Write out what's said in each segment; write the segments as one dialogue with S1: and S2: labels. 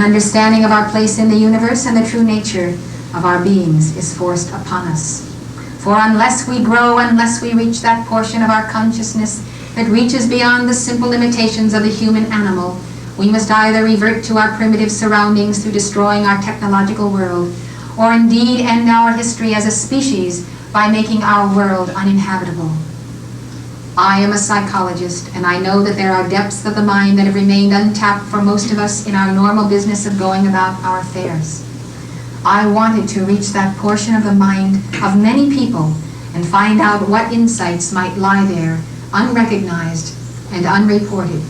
S1: understanding of our place in the universe and the true nature of our beings is forced upon us. For unless we grow, unless we reach that portion of our consciousness that reaches beyond the simple limitations of the human animal, we must either revert to our primitive surroundings through destroying our technological world, or indeed end our history as a species by making our world uninhabitable. I am a psychologist, and I know that there are depths of the mind that have remained untapped for most of us in our normal business of going about our affairs. I wanted to reach that portion of the mind of many people and find out what insights might lie there, unrecognized and unreported.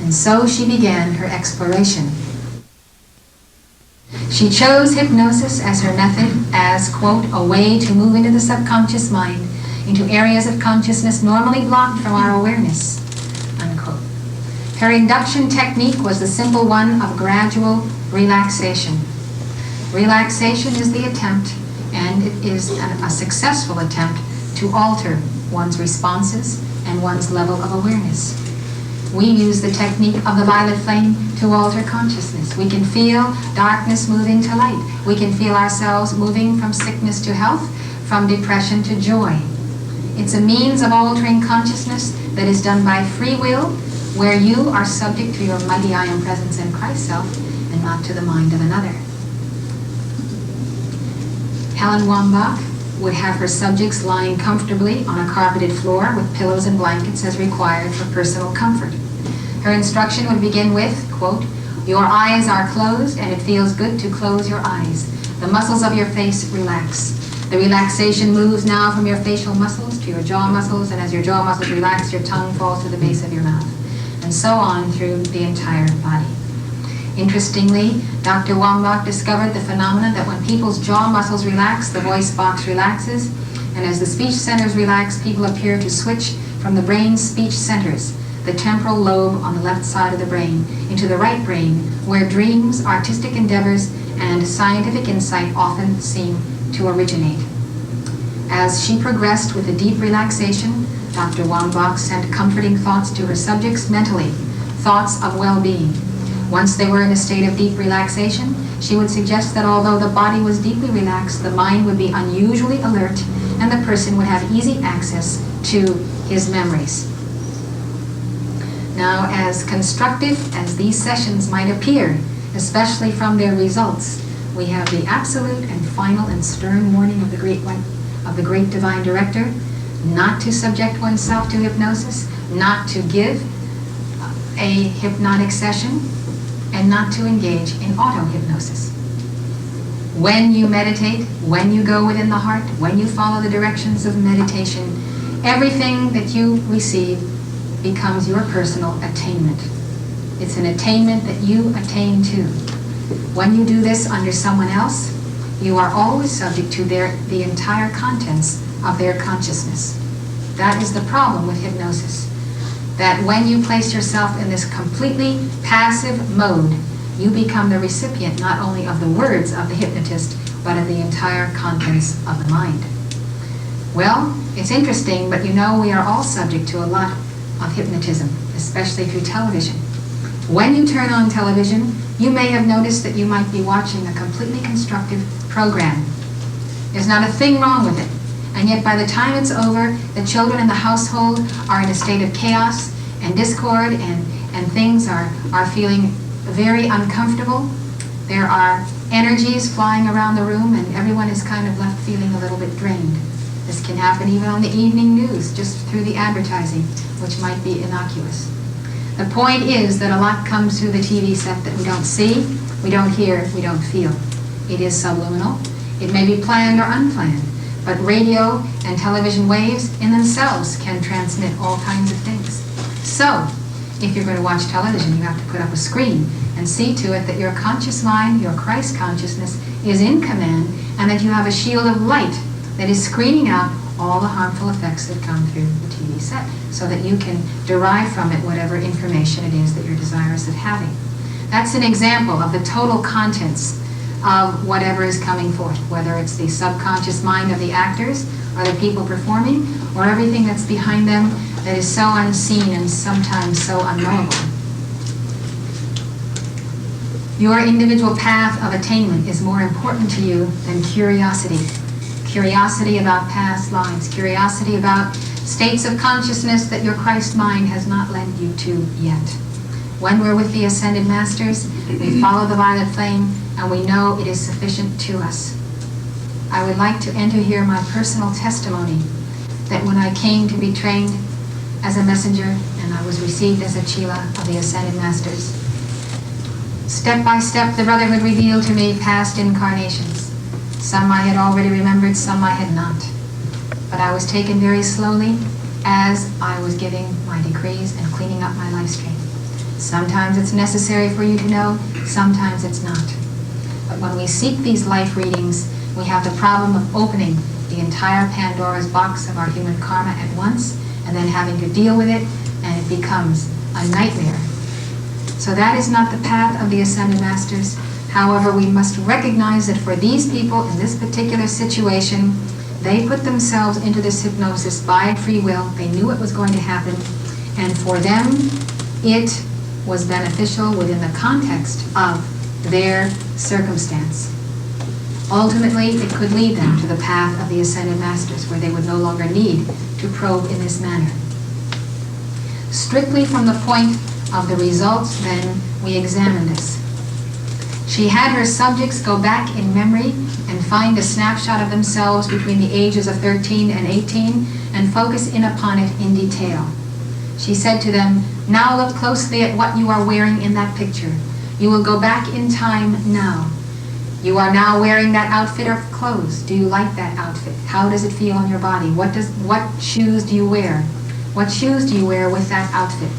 S1: And so she began her exploration. She chose hypnosis as her method as, quote, a way to move into the subconscious mind, into areas of consciousness normally blocked from our awareness, unquote. Her induction technique was the simple one of gradual relaxation. Relaxation is the attempt, and it is a successful attempt, to alter one's responses and one's level of awareness. We use the technique of the violet flame to alter consciousness. We can feel darkness moving to light. We can feel ourselves moving from sickness to health, from depression to joy. It's a means of altering consciousness that is done by free will, where you are subject to your mighty I am presence in Christ self and not to the mind of another. Helen Wambach would have her subjects lying comfortably on a carpeted floor with pillows and blankets as required for personal comfort. Her instruction would begin with, quote, your eyes are closed and it feels good to close your eyes. The muscles of your face relax. The relaxation moves now from your facial muscles to your jaw muscles, and as your jaw muscles relax, your tongue falls to the base of your mouth, and so on through the entire body. Interestingly, Dr. Wambach discovered the phenomenon that when people's jaw muscles relax, the voice box relaxes, and as the speech centers relax, people appear to switch from the brain's speech centers, the temporal lobe on the left side of the brain, into the right brain, where dreams, artistic endeavors, and scientific insight often seem to originate. As she progressed with a deep relaxation, Dr. Wambach sent comforting thoughts to her subjects mentally, thoughts of well-being. Once they were in a state of deep relaxation, she would suggest that although the body was deeply relaxed, the mind would be unusually alert and the person would have easy access to his memories. Now, as constructive as these sessions might appear, especially from their results, we have the absolute and final and stern warning of the great divine director, not to subject oneself to hypnosis, not to give a hypnotic session, and not to engage in auto-hypnosis. When you meditate, when you go within the heart, when you follow the directions of meditation, everything that you receive becomes your personal attainment. It's an attainment that you attain to. When you do this under someone else, you are always subject to the entire contents of their consciousness. That is the problem with hypnosis. That when you place yourself in this completely passive mode, you become the recipient not only of the words of the hypnotist, but of the entire contents of the mind. Well, it's interesting, but you know we are all subject to a lot of hypnotism, especially through television. When you turn on television, you may have noticed that you might be watching a completely constructive program. There's not a thing wrong with it. And yet by the time it's over, the children in the household are in a state of chaos and discord, and things are feeling very uncomfortable. There are energies flying around the room, and everyone is kind of left feeling a little bit drained. This can happen even on the evening news, just through the advertising, which might be innocuous. The point is that a lot comes through the TV set that we don't see, we don't hear, we don't feel. It is subliminal. It may be planned or unplanned, but radio and television waves in themselves can transmit all kinds of things. So, if you're going to watch television, you have to put up a screen and see to it that your conscious mind, your Christ consciousness, is in command, and that you have a shield of light that is screening out all the harmful effects that come through the TV set, so that you can derive from it whatever information it is that you're desirous of having. That's an example of the total contents of whatever is coming forth, whether it's the subconscious mind of the actors, or the people performing, or everything that's behind them that is so unseen and sometimes so unknowable. Your individual path of attainment is more important to you than curiosity. Curiosity about past lives, curiosity about states of consciousness that your Christ mind has not led you to yet. When we're with the Ascended Masters, we follow the violet flame, and we know it is sufficient to us. I would like to enter here my personal testimony that when I came to be trained as a messenger and I was received as a Chela of the Ascended Masters, step by step the Brotherhood revealed to me past incarnations. Some I had already remembered, some I had not. But I was taken very slowly as I was giving my decrees and cleaning up my life stream. Sometimes it's necessary for you to know, sometimes it's not. But when we seek these life readings, we have the problem of opening the entire Pandora's box of our human karma at once, and then having to deal with it, and it becomes a nightmare. So that is not the path of the Ascended Masters. However, we must recognize that for these people in this particular situation, they put themselves into this hypnosis by free will. They knew it was going to happen, and for them, it was beneficial within the context of their circumstance. Ultimately, it could lead them to the path of the Ascended Masters, where they would no longer need to probe in this manner. Strictly from the point of the results, then, we examine this. She had her subjects go back in memory and find a snapshot of themselves between the ages of 13 and 18 and focus in upon it in detail. She said to them, "Now look closely at what you are wearing in that picture. You will go back in time now. You are now wearing that outfit of clothes. Do you like that outfit? How does it feel on your body? What shoes do you wear? What shoes do you wear with that outfit?"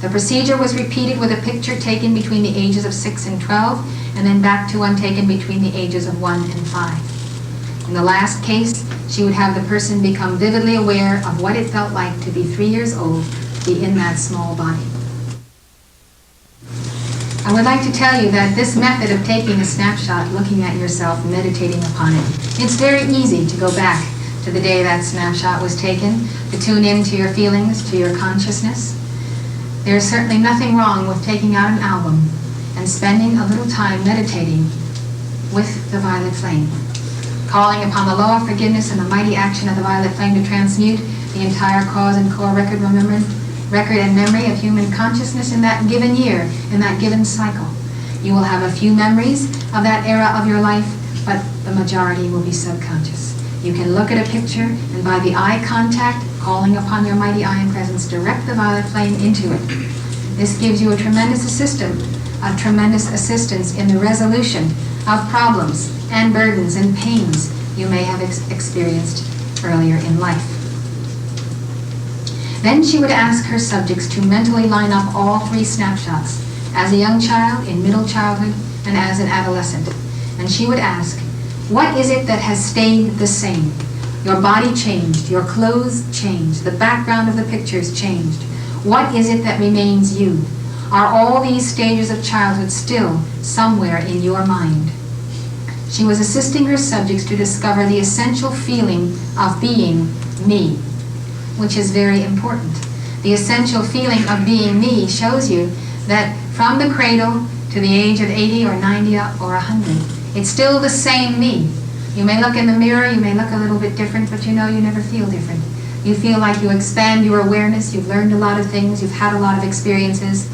S1: The procedure was repeated with a picture taken between the ages of 6 and 12, and then back to one taken between the ages of 1 and 5. In the last case, she would have the person become vividly aware of what it felt like to be 3 years old, to be in that small body. I would like to tell you that this method of taking a snapshot, looking at yourself, meditating upon it, it's very easy to go back to the day that snapshot was taken, to tune in to your feelings, to your consciousness. There is certainly nothing wrong with taking out an album and spending a little time meditating with the violet flame, calling upon the law of forgiveness and the mighty action of the violet flame to transmute the entire cause and core record and memory of human consciousness in that given year, in that given cycle. You will have a few memories of that era of your life, but the majority will be subconscious. You can look at a picture, and by the eye contact, calling upon your mighty eye and presence, direct the violet flame into it. This gives you a tremendous assistance in the resolution of problems and burdens and pains you may have experienced earlier in life. Then she would ask her subjects to mentally line up all 3 snapshots, as a young child, in middle childhood, and as an adolescent. And she would ask, what is it that has stayed the same? Your body changed, your clothes changed, the background of the pictures changed. What is it that remains you? Are all these stages of childhood still somewhere in your mind? She was assisting her subjects to discover the essential feeling of being me, which is very important. The essential feeling of being me shows you that from the cradle to the age of 80 or 90 or 100, it's still the same me. You may look in the mirror, you may look a little bit different, but you know you never feel different. You feel like you expand your awareness, you've learned a lot of things, you've had a lot of experiences.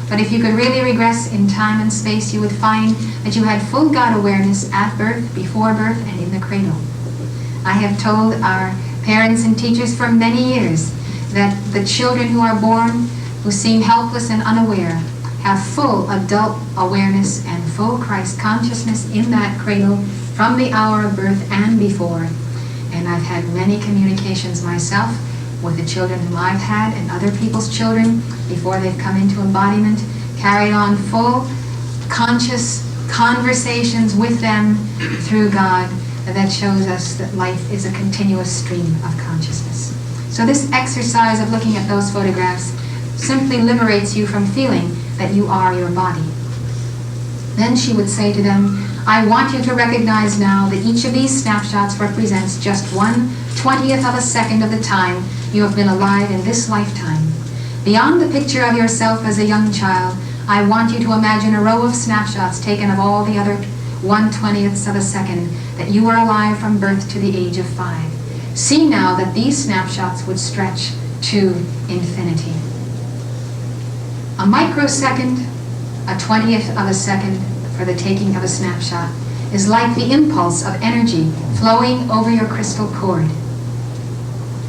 S1: But if you could really regress in time and space, you would find that you had full God awareness at birth, before birth, and in the cradle. I have told our parents and teachers for many years that the children who are born, who seem helpless and unaware, have full adult awareness and full Christ consciousness in that cradle from the hour of birth and before. And I've had many communications myself with the children whom I've had and other people's children before they've come into embodiment, carried on full conscious conversations with them through God that shows us that life is a continuous stream of consciousness. So this exercise of looking at those photographs simply liberates you from feeling that you are your body. Then she would say to them, I want you to recognize now that each of these snapshots represents just 1/20th of a second of the time you have been alive in this lifetime. Beyond the picture of yourself as a young child, I want you to imagine a row of snapshots taken of all the other 1/20ths of a second that you were alive from birth to the age of 5. See now that these snapshots would stretch to infinity. A microsecond, a 20th of a second for the taking of a snapshot, is like the impulse of energy flowing over your crystal cord.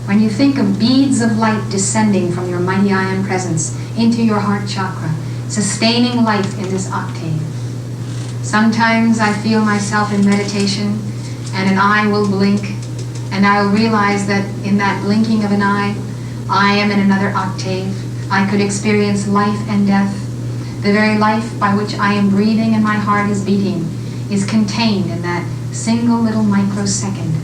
S1: When you think of beads of light descending from your mighty ion presence into your heart chakra, sustaining life in this octave. Sometimes I feel myself in meditation and an eye will blink and I will realize that in that blinking of an eye, I am in another octave. I could experience life and death. The very life by which I am breathing and my heart is beating is contained in that single little microsecond.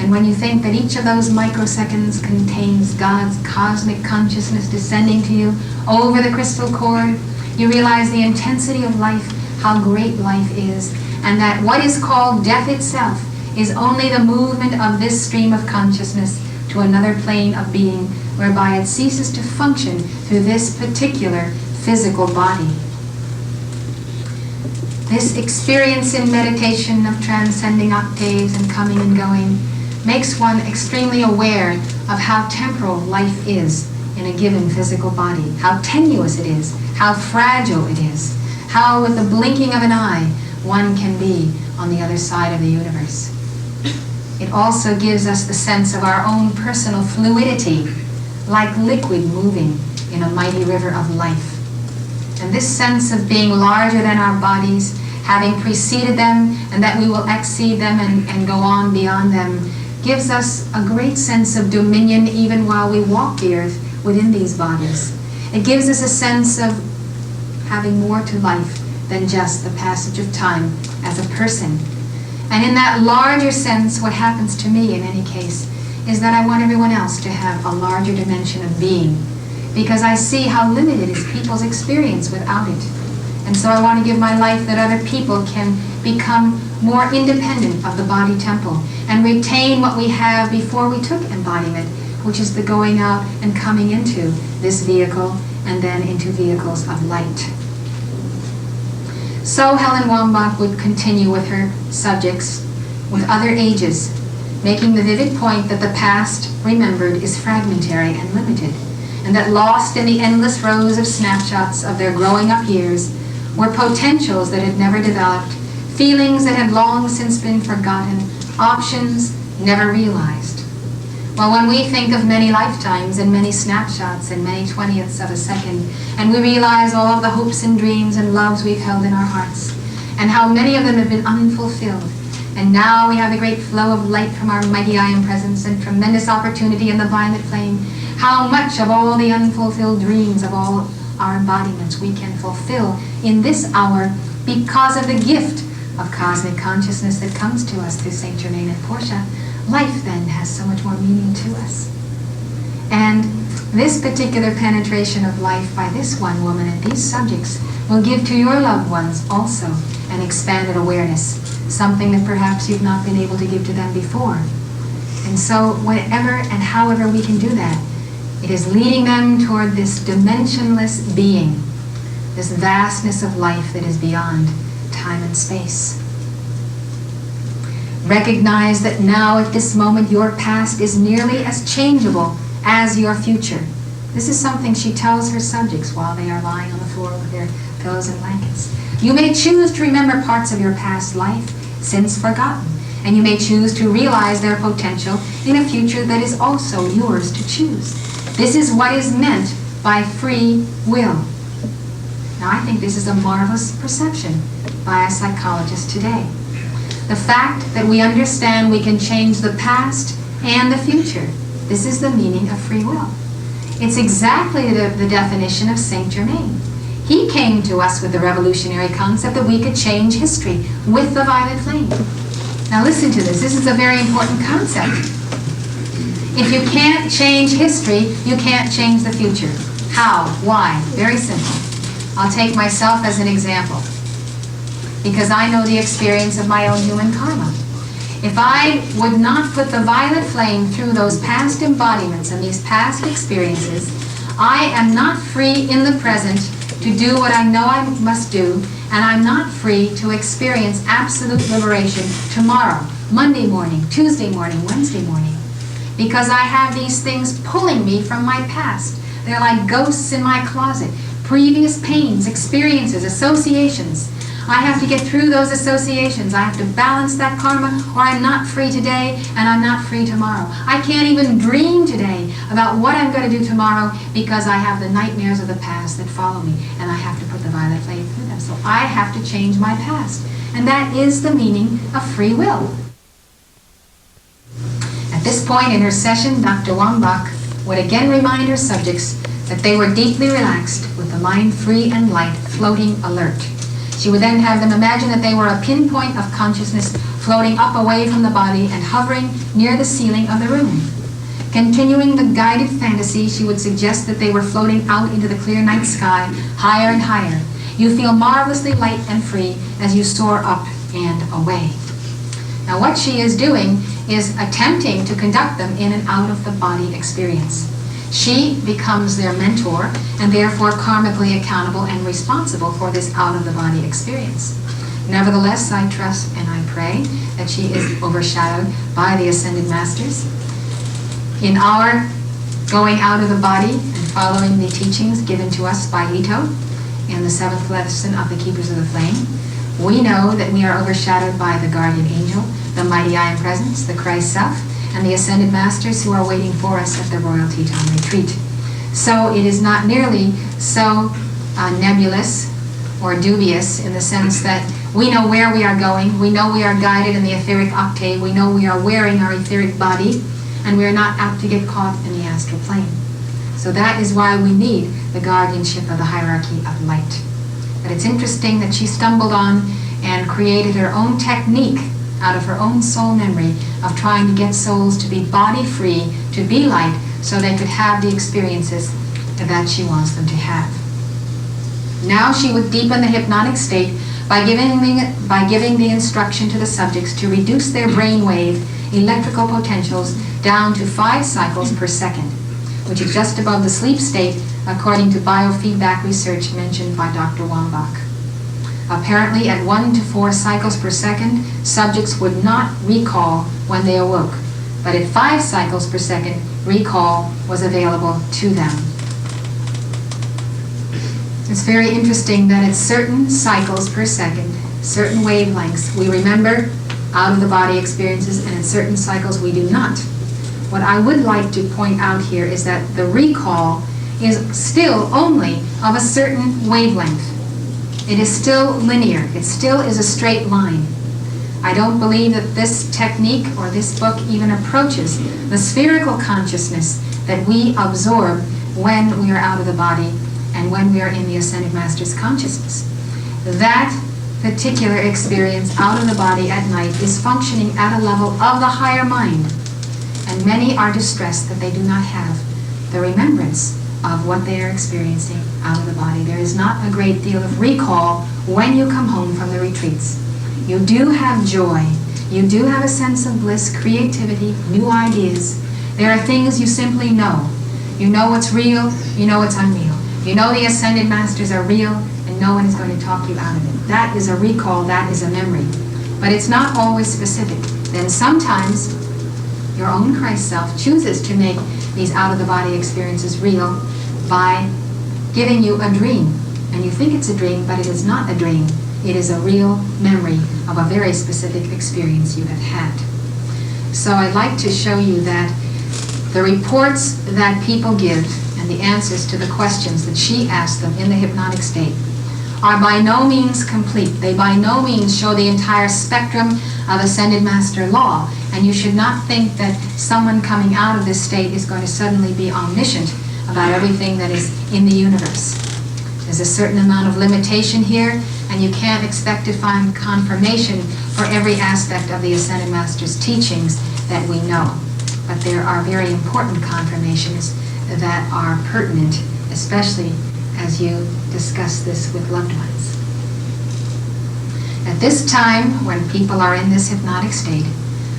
S1: And when you think that each of those microseconds contains God's cosmic consciousness descending to you over the crystal cord, you realize the intensity of life, how great life is, and that what is called death itself is only the movement of this stream of consciousness to another plane of being, whereby it ceases to function through this particular physical body. This experience in meditation of transcending octaves and coming and going makes one extremely aware of how temporal life is in a given physical body, how tenuous it is, how fragile it is, how with the blinking of an eye one can be on the other side of the universe. It also gives us the sense of our own personal fluidity, like liquid moving in a mighty river of life. And this sense of being larger than our bodies, having preceded them, and that we will exceed them and go on beyond them, gives us a great sense of dominion even while we walk the earth within these bodies. It gives us a sense of having more to life than just the passage of time as a person. And in that larger sense, what happens to me in any case is that I want everyone else to have a larger dimension of being, because I see how limited is people's experience without it. And so I want to give my life that other people can become more independent of the body temple and retain what we have before we took embodiment, which is the going out and coming into this vehicle and then into vehicles of light. So Helen Wambach would continue with her subjects with other ages, making the vivid point that the past remembered is fragmentary and limited, and that lost in the endless rows of snapshots of their growing up years were potentials that had never developed, feelings that had long since been forgotten, options never realized. Well, when we think of many lifetimes and many snapshots and many 20ths of a second, and we realize all of the hopes and dreams and loves we've held in our hearts, and how many of them have been unfulfilled, and now we have the great flow of light from our mighty ion presence and tremendous opportunity in the violet flame, how much of all the unfulfilled dreams of all our embodiments we can fulfill in this hour because of the gift of cosmic consciousness that comes to us through Saint Germain and Portia. Life then has so much more meaning to us. And this particular penetration of life by this one woman and these subjects will give to your loved ones also an expanded awareness, something that perhaps you've not been able to give to them before. And so whenever and however we can do that, it is leading them toward this dimensionless being, this vastness of life that is beyond time and space. Recognize that now at this moment your past is nearly as changeable as your future. This is something she tells her subjects while they are lying on the floor with their pillows and blankets. You may choose to remember parts of your past life since forgotten, and you may choose to realize their potential in a future that is also yours to choose. This is what is meant by free will. Now, I think this is a marvelous perception by a psychologist today. The fact that we understand we can change the past and the future. This is the meaning of free will. It's exactly the definition of Saint Germain. He came to us with the revolutionary concept that we could change history with the violet flame. Now listen to this. This is a very important concept. If you can't change history, you can't change the future. How? Why? Very simple. I'll take myself as an example, because I know the experience of my own human karma. If I would not put the violet flame through those past embodiments and these past experiences, I am not free in the present to do what I know I must do, and I'm not free to experience absolute liberation tomorrow, Monday morning, Tuesday morning, Wednesday morning, because I have these things pulling me from my past. They're like ghosts in my closet, previous pains, experiences, associations. I have to get through those associations. I have to balance that karma, or I'm not free today and I'm not free tomorrow. I can't even dream today about what I'm going to do tomorrow because I have the nightmares of the past that follow me, and I have to put the violet flame through them. So I have to change my past. And that is the meaning of free will. At this point in her session, Dr. Wambach would again remind her subjects that they were deeply relaxed with the mind free and light, floating alert. She would then have them imagine that they were a pinpoint of consciousness floating up away from the body and hovering near the ceiling of the room. Continuing the guided fantasy, she would suggest that they were floating out into the clear night sky, higher and higher. You feel marvelously light and free as you soar up and away. Now what she is doing is attempting to conduct them in an out-of-the-body experience. She becomes their mentor and therefore karmically accountable and responsible for this out-of-the-body experience. Nevertheless, I trust and I pray that she is overshadowed by the Ascended Masters. In our going out of the body and following the teachings given to us by Ito in the 7th lesson of the Keepers of the Flame, we know that we are overshadowed by the Guardian Angel, the Mighty I Am Presence, the Christ Self, and the Ascended Masters who are waiting for us at the Royal Teton Retreat. So it is not nearly so nebulous or dubious in the sense that we know where we are going, we know we are guided in the etheric octave, we know we are wearing our etheric body, and we are not apt to get caught in the astral plane. So that is why we need the guardianship of the hierarchy of light. But it's interesting that she stumbled on and created her own technique out of her own soul memory of trying to get souls to be body free, to be light, so they could have the experiences that she wants them to have. Now she would deepen the hypnotic state by giving the instruction to the subjects to reduce their brainwave electrical potentials down to 5 cycles per second, which is just above the sleep state according to biofeedback research mentioned by Dr. Wambach. Apparently, at 1 to 4 cycles per second, subjects would not recall when they awoke, but at 5 cycles per second, recall was available to them. It's very interesting that at certain cycles per second, certain wavelengths, we remember out-of-the-body experiences, and at certain cycles we do not. What I would like to point out here is that the recall is still only of a certain wavelength. It is still linear. It still is a straight line. I don't believe that this technique or this book even approaches the spherical consciousness that we absorb when we are out of the body and when we are in the Ascended Master's consciousness. That particular experience out of the body at night is functioning at a level of the higher mind, and many are distressed that they do not have the remembrance of what they are experiencing out of the body. There is not a great deal of recall when you come home from the retreats. You do have joy. You do have a sense of bliss, creativity, new ideas. There are things you simply know. You know what's real, you know what's unreal. You know the Ascended Masters are real, and no one is going to talk you out of it. That is a recall, that is a memory. But it's not always specific. Then sometimes your own Christ self chooses to make these out-of-the-body experiences real by giving you a dream. And you think it's a dream, but it is not a dream. It is a real memory of a very specific experience you have had. So I'd like to show you that the reports that people give and the answers to the questions that she asked them in the hypnotic state are by no means complete. They by no means show the entire spectrum of Ascended Master law. And you should not think that someone coming out of this state is going to suddenly be omniscient about everything that is in the universe. There's a certain amount of limitation here, and you can't expect to find confirmation for every aspect of the Ascended Master's teachings that we know. But there are very important confirmations that are pertinent, especially as you discuss this with loved ones. At this time, when people are in this hypnotic state,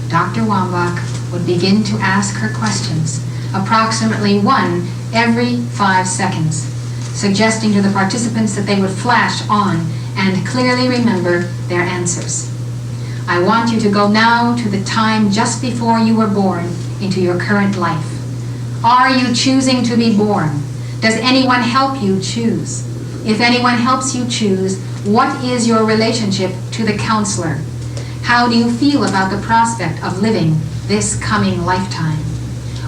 S1: Dr. Wambach would begin to ask her questions, approximately one every 5 seconds. suggesting to the participants that they would flash on and clearly remember their answers. I want you to go now to the time just before you were born into your current life. Are you choosing to be born? Does anyone help you choose? If anyone helps you choose, what is your relationship to the counselor? How do you feel about the prospect of living this coming lifetime?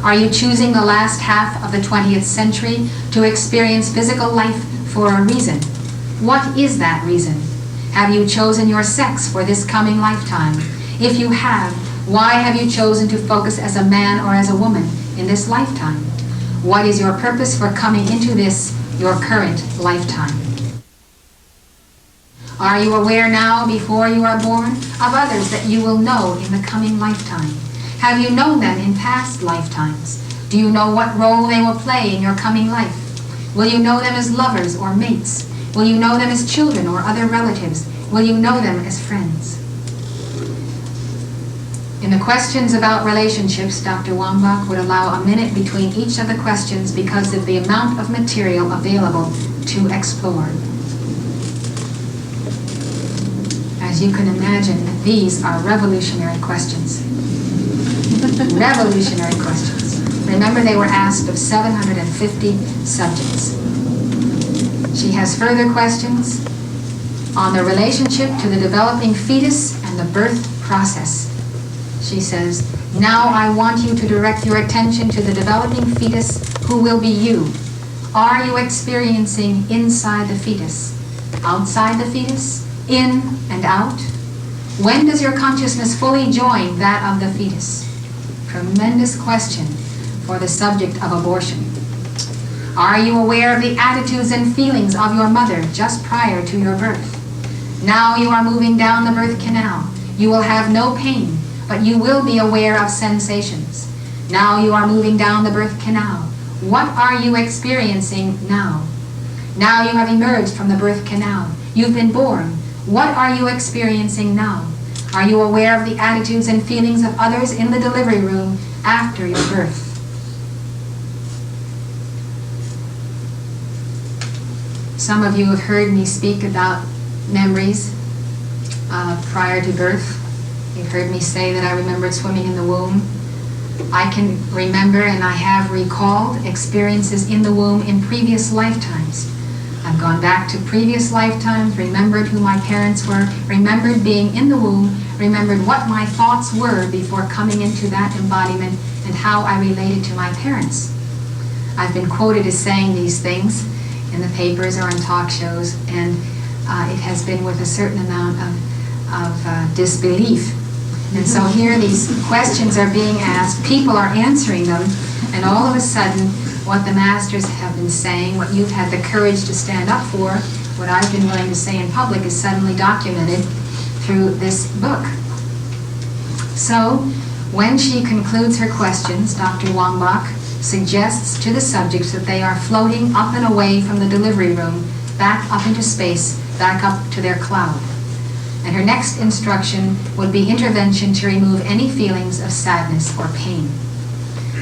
S1: Are you choosing the last half of the 20th century to experience physical life for a reason? What is that reason? Have you chosen your sex for this coming lifetime? If you have, why have you chosen to focus as a man or as a woman in this lifetime? What is your purpose for coming into this, your current lifetime? Are you aware now, before you are born, of others that you will know in the coming lifetime? Have you known them in past lifetimes? Do you know what role they will play in your coming life? Will you know them as lovers or mates? Will you know them as children or other relatives? Will you know them as friends? In the questions about relationships, Dr. Wambach would allow a minute between each of the questions because of the amount of material available to explore. As you can imagine, these are revolutionary questions. Revolutionary questions. Remember, they were asked of 750 subjects. She has further questions on the relationship to the developing fetus and the birth process. She says, now I want you to direct your attention to the developing fetus who will be you. Are you experiencing inside the fetus, outside the fetus, in and out? When does your consciousness fully join that of the fetus? Tremendous question for the subject of abortion. Are you aware of the attitudes and feelings of your mother just prior to your birth? Now you are moving down the birth canal. You will have no pain, but you will be aware of sensations. Now you are moving down the birth canal. What are you experiencing now? Now you have emerged from the birth canal. You've been born. What are you experiencing now? Are you aware of the attitudes and feelings of others in the delivery room after your birth? Some of you have heard me speak about memories prior to birth. You've heard me say that I remembered swimming in the womb. I can remember and I have recalled experiences in the womb in previous lifetimes. I've gone back to previous lifetimes, remembered who my parents were, remembered being in the womb, remembered what my thoughts were before coming into that embodiment and how I related to my parents. I've been quoted as saying these things in the papers or on talk shows, and it has been with a certain amount of disbelief. And so here these questions are being asked, people are answering them, and all of a sudden what the masters have been saying, what you've had the courage to stand up for, what I've been willing to say in public is suddenly documented through this book. So when she concludes her questions, Dr. Wambach suggests to the subjects that they are floating up and away from the delivery room, back up into space, back up to their cloud. And her next instruction would be intervention to remove any feelings of sadness or pain.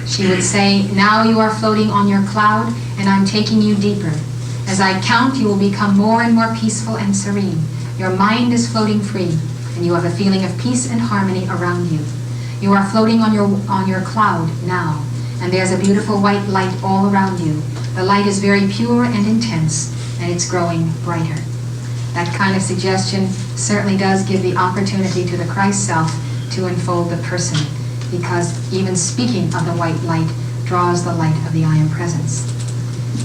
S1: She would say, now you are floating on your cloud, and I'm taking you deeper. As I count, you will become more and more peaceful and serene. Your mind is floating free, and you have a feeling of peace and harmony around you. You are floating on your cloud now, and there's a beautiful white light all around you. The light is very pure and intense, and it's growing brighter. That kind of suggestion certainly does give the opportunity to the Christ self to unfold the person, because even speaking of the white light draws the light of the I Am Presence.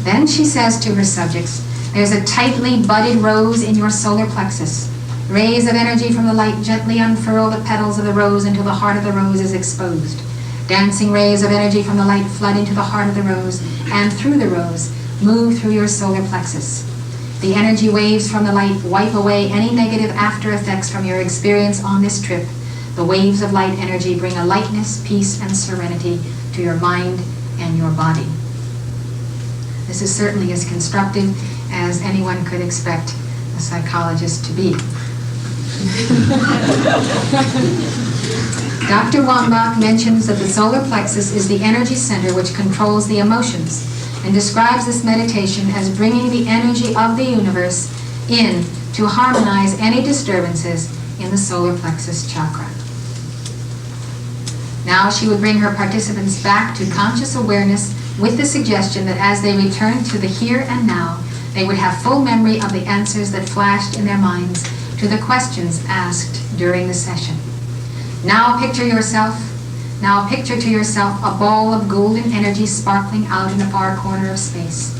S1: Then she says to her subjects, there's a tightly budded rose in your solar plexus. Rays of energy from the light gently unfurl the petals of the rose until the heart of the rose is exposed. Dancing rays of energy from the light flood into the heart of the rose, and through the rose, move through your solar plexus. The energy waves from the light wipe away any negative after effects from your experience on this trip. The waves of light energy bring a lightness, peace, and serenity to your mind and your body. This is certainly as constructive as anyone could expect a psychologist to be. Dr. Wambach mentions that the solar plexus is the energy center which controls the emotions, and describes this meditation as bringing the energy of the universe in to harmonize any disturbances in the solar plexus chakra. Now she would bring her participants back to conscious awareness with the suggestion that as they return to the here and now, they would have full memory of the answers that flashed in their minds to the questions asked during the session. Now picture to yourself a ball of golden energy sparkling out in the far corner of space.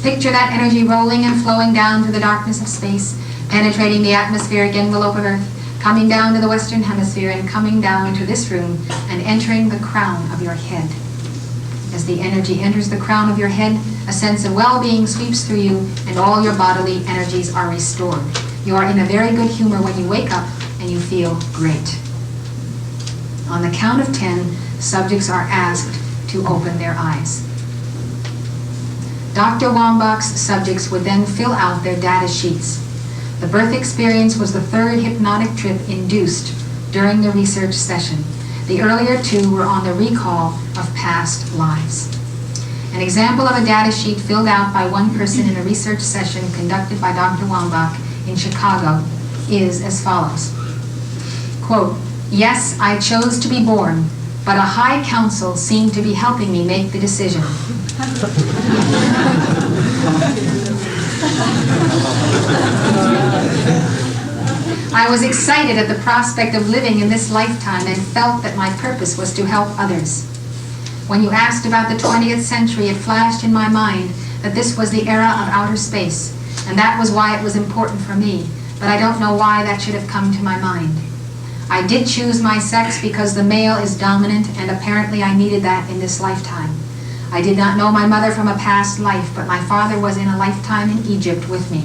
S1: Picture that energy rolling and flowing down to the darkness of space, penetrating the atmospheric envelope of Earth, coming down to the Western Hemisphere and coming down to this room and entering the crown of your head. As the energy enters the crown of your head, a sense of well-being sweeps through you and all your bodily energies are restored. You are in a very good humor when you wake up and you feel great. On the count of 10, subjects are asked to open their eyes. Dr. Wambach's subjects would then fill out their data sheets. The birth experience was the third hypnotic trip induced during the research session. The earlier two were on the recall of past lives. An example of a data sheet filled out by one person in a research session conducted by Dr. Wambach in Chicago is as follows. Quote, "Yes, I chose to be born, but a high council seemed to be helping me make the decision. I was excited at the prospect of living in this lifetime and felt that my purpose was to help others. When you asked about the 20th century, it flashed in my mind that this was the era of outer space, and that was why it was important for me, but I don't know why that should have come to my mind. I did choose my sex because the male is dominant, and apparently I needed that in this lifetime. I did not know my mother from a past life, but my father was in a lifetime in Egypt with me.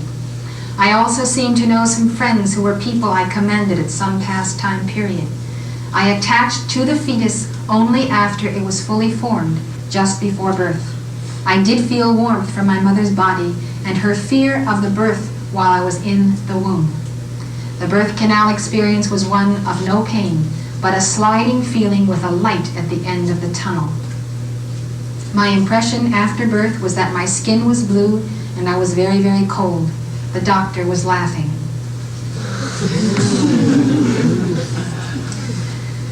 S1: I also seemed to know some friends who were people I commended at some past time period. I attached to the fetus only after it was fully formed, just before birth. I did feel warmth from my mother's body and her fear of the birth while I was in the womb. The birth canal experience was one of no pain, but a sliding feeling with a light at the end of the tunnel. My impression after birth was that my skin was blue and I was very, very cold. The doctor was laughing.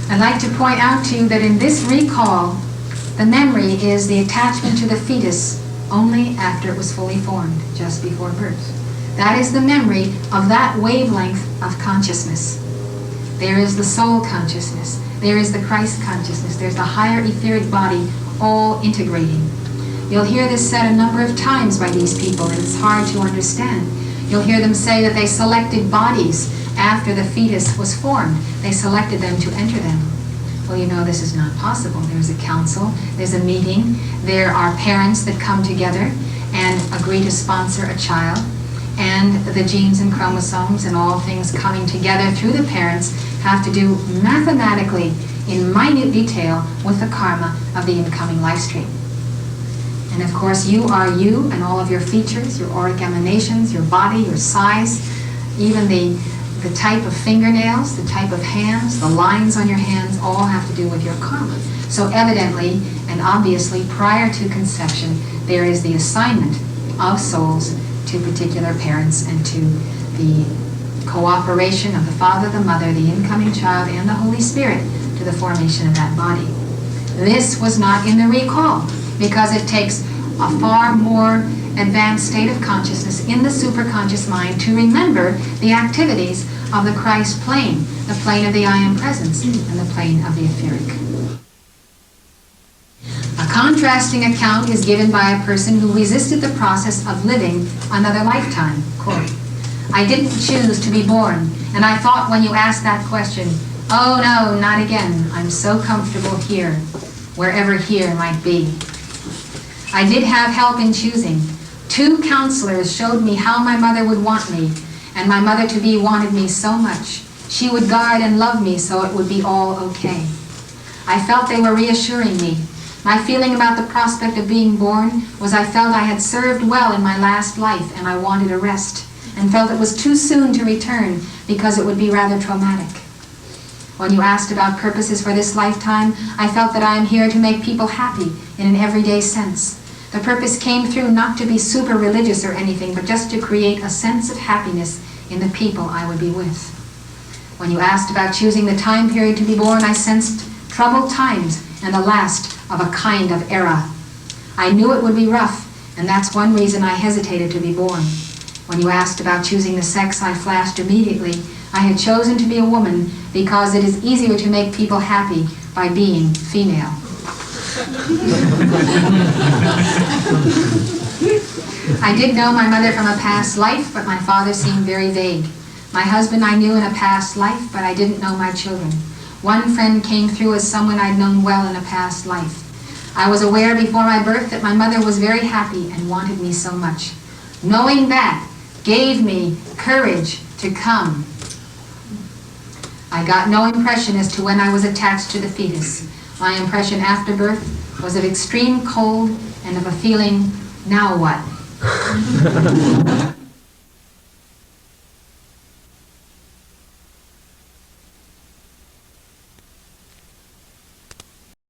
S1: I'd like to point out to you that in this recall, the memory is the attachment to the fetus only after it was fully formed, just before birth. That is the memory of that wavelength of consciousness. There is the soul consciousness. There is the Christ consciousness. There's the higher etheric body, all integrating. You'll hear this said a number of times by these people, and it's hard to understand. You'll hear them say that they selected bodies after the fetus was formed. They selected them to enter them. Well, you know this is not possible. There's a council, there's a meeting, there are parents that come together and agree to sponsor a child, and the genes and chromosomes and all things coming together through the parents have to do mathematically in minute detail with the karma of the incoming life stream. And of course, you are you and all of your features, your auric emanations, your body, your size, even the type of fingernails, the type of hands, the lines on your hands, all have to do with your karma. So evidently and obviously, prior to conception, there is the assignment of souls to particular parents and to the cooperation of the Father, the Mother, the incoming child, and the Holy Spirit to the formation of that body. This was not in the recall because it takes a far more advanced state of consciousness in the superconscious mind to remember the activities of the Christ plane, the plane of the I Am Presence, and the plane of the etheric. A contrasting account is given by a person who resisted the process of living another lifetime. Quote, "I didn't choose to be born, and I thought when you asked that question, oh no, not again. I'm so comfortable here, wherever here might be. I did have help in choosing. 2 counselors showed me how my mother would want me, and my mother-to-be wanted me so much. She would guard and love me so it would be all okay. I felt they were reassuring me. My feeling about the prospect of being born was I felt I had served well in my last life and I wanted a rest, and felt it was too soon to return because it would be rather traumatic. When you asked about purposes for this lifetime, I felt that I am here to make people happy in an everyday sense. The purpose came through not to be super religious or anything, but just to create a sense of happiness in the people I would be with. When you asked about choosing the time period to be born, I sensed troubled times and the last of a kind of era. I knew it would be rough, and that's one reason I hesitated to be born. When you asked about choosing the sex, I flashed immediately. I had chosen to be a woman because it is easier to make people happy by being female. I did know my mother from a past life, but my father seemed very vague. My husband I knew in a past life, but I didn't know my children. One friend came through as someone I'd known well in a past life. I was aware before my birth that my mother was very happy and wanted me so much. Knowing that gave me courage to come. I got no impression as to when I was attached to the fetus. My impression after birth was of extreme cold and of a feeling, now what?